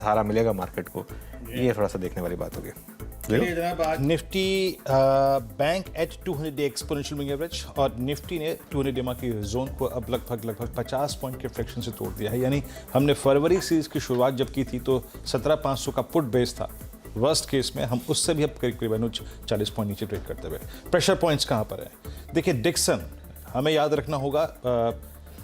सहारा मिलेगा मार्केट को, ये थोड़ा सा देखने वाली बात होगी। Nifty bank at 200 day exponential moving average, और निफ्टी ने 200 डे की जोन को अब लगभग 50 पॉइंट के फ्रैक्शन से तोड़ दिया है। यानी हमने फरवरी सीरीज की शुरुआत जब की थी तो 17,500 का पुट बेस था। वर्स्ट केस में हम उससे भी अब करीबन 40 पॉइंट नीचे ट्रेड करते हुए। प्रेशर पॉइंट्स कहाँ पर है? देखिए, डिक्सन हमें याद रखना होगा,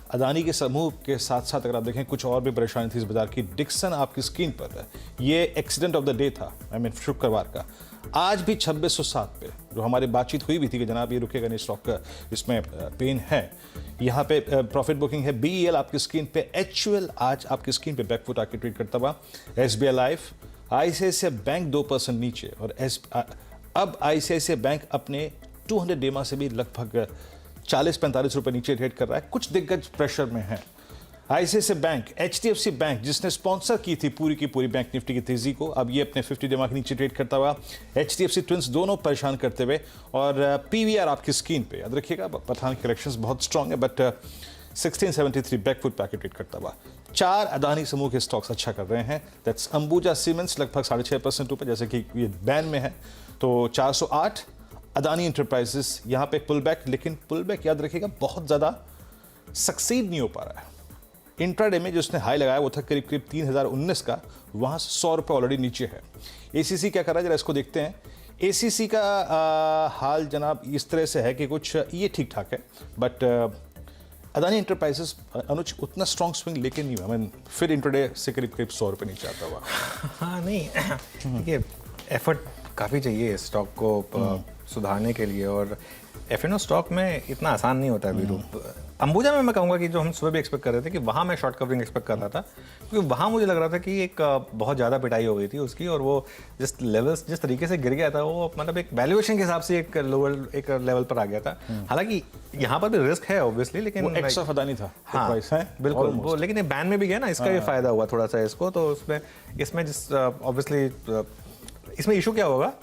अदानी के समूह के साथ साथ अगर आप देखें कुछ और भी परेशानी थी इस बाजार की। डिक्सन आपकी स्क्रीन पर है, ये एक्सीडेंट ऑफ द डे था, शुक्रवार का। आज भी 2607 पे जो हमारी बातचीत हुई भी थी कि जनाब ये रुकेगा नहीं, स्टॉक का इसमें पेन है। यहाँ पे प्रॉफिट बुकिंग है। BEL आपकी स्क्रीन पे, HUL आज आपकी स्क्रीन पे बैकफुट आके ट्रेड करता हुआ। SBI लाइफ, ICICI बैंक 2% नीचे, और अब ICICI बैंक अपने 200 डेमा से भी लगभग 40-45 रुपए नीचे ट्रेड कर रहा है। कुछ दिग्गज प्रेशर में है। ICICI बैंक, HDFC बैंक जिसने स्पॉन्सर की थी पूरी की पूरी बैंक निफ्टी की तेजी को, अब ये अपने 50 डेमा के नीचे ट्रेड करता हुआ। HDFC ट्विंस दोनों परेशान करते हुए, और PVR आपकी स्क्रीन पे याद रखिएगा, पठान के कलेक्शंस बहुत स्ट्रांग है, बट 1673 बैकफुट पैकेट ट्रेड करता हुआ। 4 अदानी समूह के स्टॉक्स अच्छा कर रहे हैं। दैट्स अंबुजा सीमेंट्स लगभग 6.5% ऊपर, जैसे कि ये बैन में है, तो 408। अदानी इंटरप्राइजेस यहाँ पे पुल बैक, लेकिन पुल बैक याद रखिएगा बहुत ज़्यादा सक्सीड नहीं हो पा रहा है। इंट्राडे में जो उसने हाई लगाया वो था करीब 3019 का, वहाँ से 100 रुपये ऑलरेडी नीचे है। ACC क्या कर रहा है, जरा इसको देखते हैं। ACC का हाल जनाब इस तरह से है कि कुछ ये ठीक ठाक है, बट अदानी इंटरप्राइजेस अनुज उतना स्ट्रॉन्ग स्विंग लेके नहीं हुआ। फिर इंट्राडे से करीब 100 रुपये नीचे आता हुआ। हाँ नहीं, देखिए एफर्ट काफ़ी चाहिए इस स्टॉक को सुधारने के लिए, और F&O स्टॉक में इतना आसान नहीं होता है वीरू। अंबुजा में मैं कहूँगा कि जो हम सुबह भी एक्सपेक्ट कर रहे थे कि वहाँ मैं शॉर्ट कवरिंग एक्सपेक्ट कर रहा था, क्योंकि वहाँ मुझे लग रहा था कि एक बहुत ज़्यादा पिटाई हो गई थी उसकी, और वो जिस तरीके से गिर गया था वो मतलब एक वैल्यूएशन के हिसाब से एक लेवल पर आ गया था। हालांकि यहाँ पर भी रिस्क है ऑब्वियसली, लेकिन वो एक्स ऑफ अदानी था। हाँ बिल्कुल, वो लेकिन ये बैन में भी गया ना, इसका भी फायदा हुआ थोड़ा सा इसको। तो इसमें जिस ऑब्वियसली इसमें इशू क्या होगा,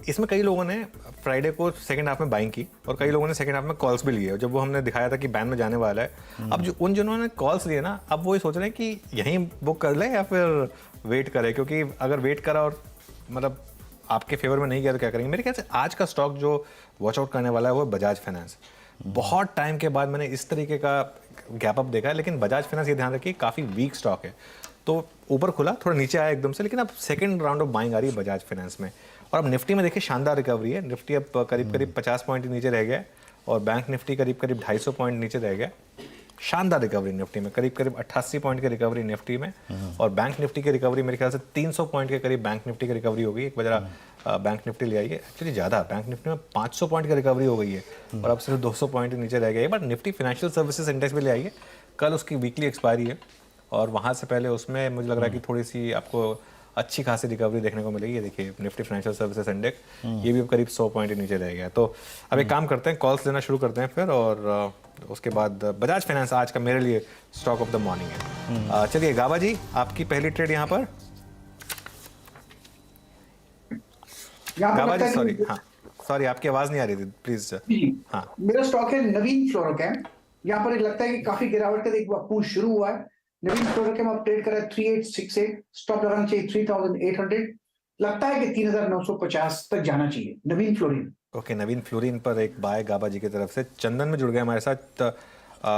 इसमें कई लोगों ने फ्राइडे को सेकंड हाफ में बाइंग की, और कई लोगों ने सेकंड हाफ में कॉल्स भी लिए। जब वो हमने दिखाया था कि बैन में जाने वाला है, अब जो जिन्होंने कॉल्स लिए ना, अब वो ये सोच रहे हैं कि यहीं बुक कर लें या फिर वेट करें, क्योंकि अगर वेट करा और मतलब आपके फेवर में नहीं गया तो क्या करेंगे। मेरे ख्याल से आज का स्टॉक जो वॉच आउट करने वाला है वो बजाज फाइनेंस। बहुत टाइम के बाद मैंने इस तरीके का गैप अप देखा है, लेकिन बजाज फाइनेंस ये ध्यान रखिए काफ़ी वीक स्टॉक है। तो ऊपर खुला, थोड़ा नीचे आया एकदम से, लेकिन अब सेकंड राउंड ऑफ बाइंग आ रही है बजाज फाइनेंस में। और अब निफ्टी में देखिए शानदार रिकवरी है। निफ्टी अब करीब 50 पॉइंट नीचे रह गया, और बैंक निफ्टी करीब 250 पॉइंट नीचे रह गया। शानदार रिकवरी निफ्टी में, करीब 88 पॉइंट की रिकवरी निफ्टी में, और बैंक निफ्टी की रिकवरी मेरे ख्याल से 300 पॉइंट के करीब बैंक निफ्टी की रिकवरी हो गई। एक वजह बैंक निफ्टी ले आई है, एक्चुअली ज़्यादा, बैंक निफ्टी में 500 पॉइंट की रिकवरी हो गई है, और अब सिर्फ 200 पॉइंट नीचे रह गए। But Nifty financial services index भी ले आई है, कल उसकी वीकली एक्सपायरी है, और वहाँ से पहले उसमें मुझे लग रहा है कि थोड़ी सी आपको अच्छी खासी रिकवरी देखने को मिलेगी। ये देखिए निफ्टी फाइनेंशियल सर्विसेज इंडेक्स, ये भी अब करीब 100 पॉइंट नीचे रह गया। तो अब एक काम करते हैं, कॉल्स लेना शुरू करते हैं फिर, और उसके बाद बजाज फाइनेंस आज का मेरे लिए स्टॉक ऑफ द मॉर्निंग है। चलिए गाबा जी, आपकी पहली ट्रेड यहाँ पर। गाबा जी सॉरी, हाँ सॉरी, आपकी आवाज नहीं आ रही थी, प्लीज। हाँ, मेरा स्टॉक है नवीन फ्लोरोकेम। यहाँ पर लगता है कि काफी गिरावट का एक पुश शुरू हुआ है। नवीन फ्लोरोकेम आप ट्रेड कर रहा है 3868, स्टॉप लगाना चाहिए 3800। लगता है कि 3950 तक जाना चाहिए नवीन फ्लोरिन। ओके, नवीन फ्लोरिन पर एक बाय गाबा जी की तरफ से। चंदन में जुड़ गए हमारे साथ।